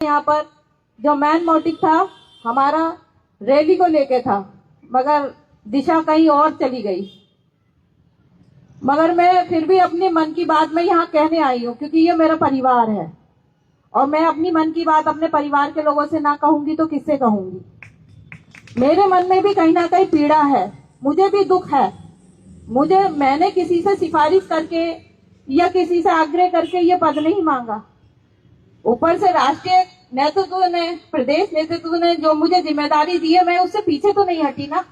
यहाँ पर जो मेन मोटिव था हमारा रैली को लेके था, मगर दिशा कहीं और चली गई। मगर मैं फिर भी अपने मन की बात में यहाँ कहने आई हूँ, क्योंकि ये मेरा परिवार है और मैं अपनी मन की बात अपने परिवार के लोगों से ना कहूंगी तो किससे कहूंगी। मेरे मन में भी कहीं ना कहीं पीड़ा है, मुझे भी दुख है। मैंने किसी से सिफारिश करके या किसी से आग्रह करके ये पद नहीं मांगा। ऊपर से राष्ट्रीय नेतृत्व ने, प्रदेश नेतृत्व ने जो मुझे जिम्मेदारी दी है, मैं उससे पीछे तो नहीं हटी ना।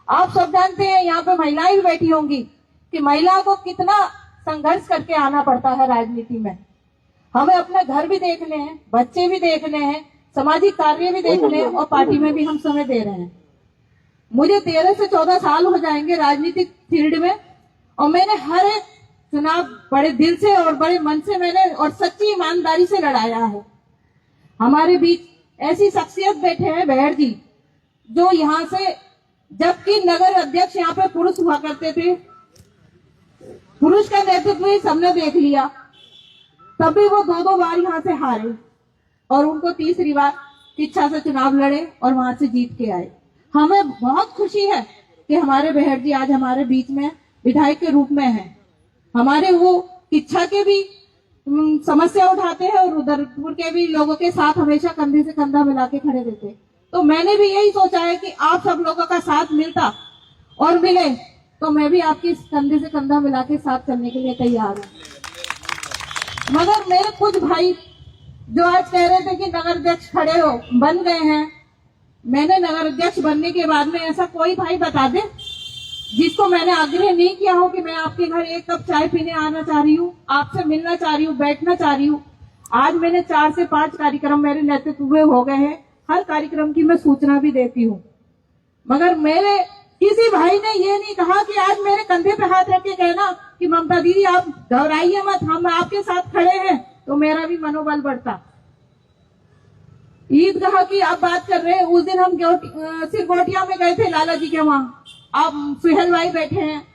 आप सब जानते हैं, यहाँ पे महिलाएं भी बैठी होंगी, कि महिला को कितना संघर्ष करके आना पड़ता है राजनीति में। हमें अपने घर भी देखने हैं, बच्चे भी देखने हैं, सामाजिक कार्य भी देखने हैं और पार्टी में भी हम समय दे रहे हैं। मुझे 13 से 14 साल हो जाएंगे राजनीतिक फील्ड में और मैंने हर एक चुनाव बड़े दिल से और बड़े मन से मैंने और सच्ची ईमानदारी से लड़ाया है। हमारे बीच ऐसी शख्सियत बैठे हैं बहर जी, जो यहाँ से, जबकि नगर अध्यक्ष यहाँ पे पुरुष हुआ करते थे, पुरुष का नेतृत्व ही सबने देख लिया, तब भी वो 2-2 बार यहाँ से हारे और उनको तीसरी बार इच्छा से चुनाव लड़े और वहां से जीत के आए। हमें बहुत खुशी है कि हमारे बहर जी आज हमारे बीच में विधायक के रूप में हैं। हमारे वो इच्छा के भी समस्या उठाते हैं और उधरपुर के भी लोगों के साथ हमेशा कंधे से कंधा मिला के खड़े रहते। तो मैंने भी यही सोचा है कि आप सब लोगों का साथ मिलता और मिले तो मैं भी आपके कंधे से कंधा मिला के साथ चलने के लिए तैयार हूँ। मगर मेरे कुछ भाई जो आज कह रहे थे कि नगर अध्यक्ष खड़े हो, बन गए हैं, मैंने नगर अध्यक्ष बनने के बाद में ऐसा कोई भाई बता दे जिसको मैंने आग्रह नहीं किया हो कि मैं आपके घर 1 कप चाय पीने आना चाह रही हूँ, आपसे मिलना चाह रही हूँ, बैठना चाह रही हूँ। आज मैंने 4 से 5 कार्यक्रम मेरे नेतृत्व में हो गए हैं, हर कार्यक्रम की मैं सूचना भी देती हूँ। मगर मेरे किसी भाई ने ये नहीं कहा कि आज मेरे कंधे पे हाथ रख के कहना कि ममता दीदी आप घबराइए मत, हम आपके साथ खड़े हैं, तो मेरा भी मनोबल बढ़ता। ईदगाह की आप बात कर रहे हैं, उस दिन हम सिरगोटिया में गए थे लाला जी के वहां, आप सुहेल भाई बैठे हैं,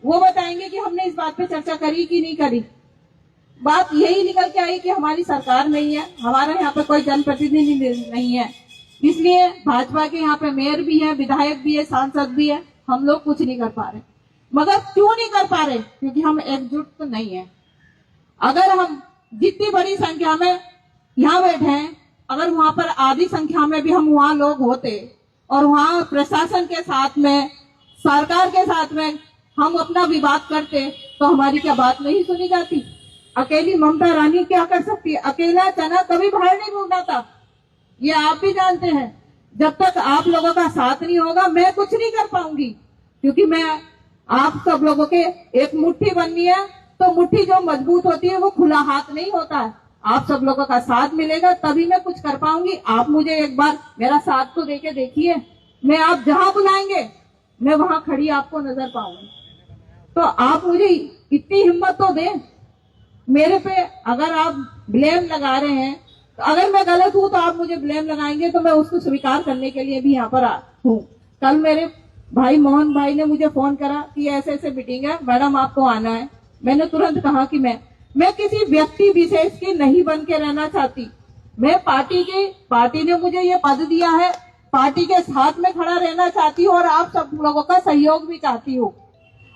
वो बताएंगे कि हमने इस बात पे चर्चा करी कि नहीं करी। बात यही निकल के आई कि हमारी सरकार नहीं है, हमारा यहाँ पे कोई जनप्रतिनिधि नहीं है, इसलिए भाजपा के यहाँ पे मेयर भी है, विधायक भी है, सांसद भी है, हम लोग कुछ नहीं कर पा रहे। मगर क्यों नहीं कर पा रहे? क्योंकि हम एकजुट तो नहीं है। अगर हम जितनी बड़ी संख्या में यहाँ बैठे हैं, अगर वहां पर आधी संख्या में भी हम वहां लोग होते और वहां प्रशासन के साथ में, सरकार के साथ में हम अपना विवाद करते, तो हमारी क्या बात नहीं सुनी जाती? अकेली ममता रानी क्या कर सकती है? अकेला चना कभी बाहर नहीं घूमता, ये आप भी जानते हैं। जब तक आप लोगों का साथ नहीं होगा मैं कुछ नहीं कर पाऊंगी, क्योंकि मैं आप सब लोगों के एक मुट्ठी बननी है, तो मुट्ठी जो मजबूत होती है वो खुला हाथ नहीं होता है। आप सब लोगों का साथ मिलेगा तभी मैं कुछ कर पाऊंगी। आप मुझे एक बार मेरा साथ तो देके देखिए, मैं आप जहां बुलाएंगे मैं वहां खड़ी आपको नजर पाऊंगी। तो आप मुझे इतनी हिम्मत तो दें मेरे पे। अगर आप ब्लेम लगा रहे हैं, तो अगर मैं गलत हूं तो आप मुझे ब्लेम लगाएंगे तो मैं उसको स्वीकार करने के लिए भी यहाँ पर हूँ। कल मेरे भाई मोहन भाई ने मुझे फोन करा कि ऐसे ऐसे मीटिंग है मैडम, आपको आना है। मैंने तुरंत कहा कि मैं किसी व्यक्ति विशेष की नहीं बन के रहना चाहती। मैं पार्टी ने मुझे ये पद दिया है, पार्टी के साथ में खड़ा रहना चाहती हूँ और आप सब लोगों का सहयोग भी चाहती हूँ।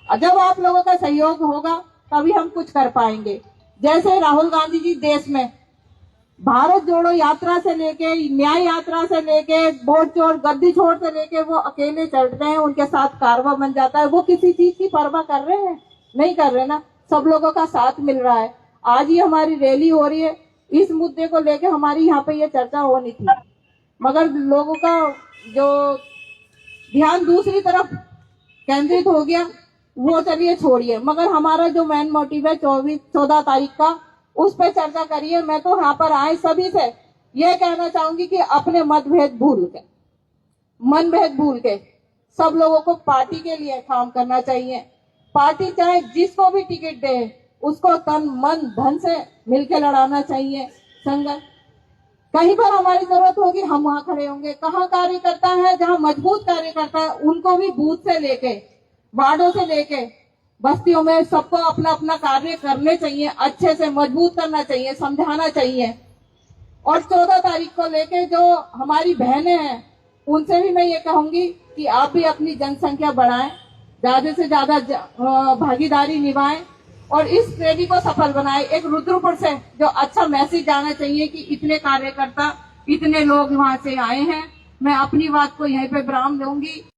जब आप लोगों का सहयोग होगा तभी हम कुछ कर पाएंगे। जैसे राहुल गांधी जी देश में भारत जोड़ो यात्रा से लेके, न्याय यात्रा से लेके, वोट छोड़ गद्दी छोड़ से लेके वो अकेले चलते हैं, उनके साथ कारवा बन जाता है। वो किसी चीज की परवाह कर रहे हैं? नहीं कर रहे ना। सब लोगों का साथ मिल रहा है। आज ही हमारी रैली हो रही है, इस मुद्दे को लेके हमारी यहाँ पे ये चर्चा होनी थी, मगर लोगों का जो ध्यान दूसरी तरफ केंद्रित हो गया, वो चलिए छोड़िए। मगर हमारा जो मेन मोटिव है 14 तारीख का, उस पर चर्चा करिए। मैं तो यहाँ पर आए सभी से ये कहना चाहूंगी कि अपने मनभेद भूल के सब लोगों को पार्टी के लिए काम करना चाहिए। पार्टी चाहे जिसको भी टिकट दे उसको तन मन धन से मिलकर लड़ाना चाहिए। संगत कहीं पर हमारी जरूरत होगी हम वहां खड़े होंगे। कहाँ कार्यकर्ता है, जहाँ मजबूत कार्यकर्ता है, उनको भी बूथ से लेके, वार्डों से लेके बस्तियों में सबको अपना अपना कार्य करने चाहिए, अच्छे से मजबूत करना चाहिए, समझाना चाहिए। और 14 तारीख को लेके जो हमारी बहनें हैं उनसे भी मैं ये कहूंगी कि आप भी अपनी जनसंख्या बढ़ाएं, ज्यादा से ज्यादा भागीदारी निभाएं और इस रैली को सफल बनाएं। एक रुद्रपुर से जो अच्छा मैसेज आना चाहिए कि इतने कार्यकर्ता, इतने लोग वहां से आए हैं। मैं अपनी बात को यहीं पे विराम दूंगी।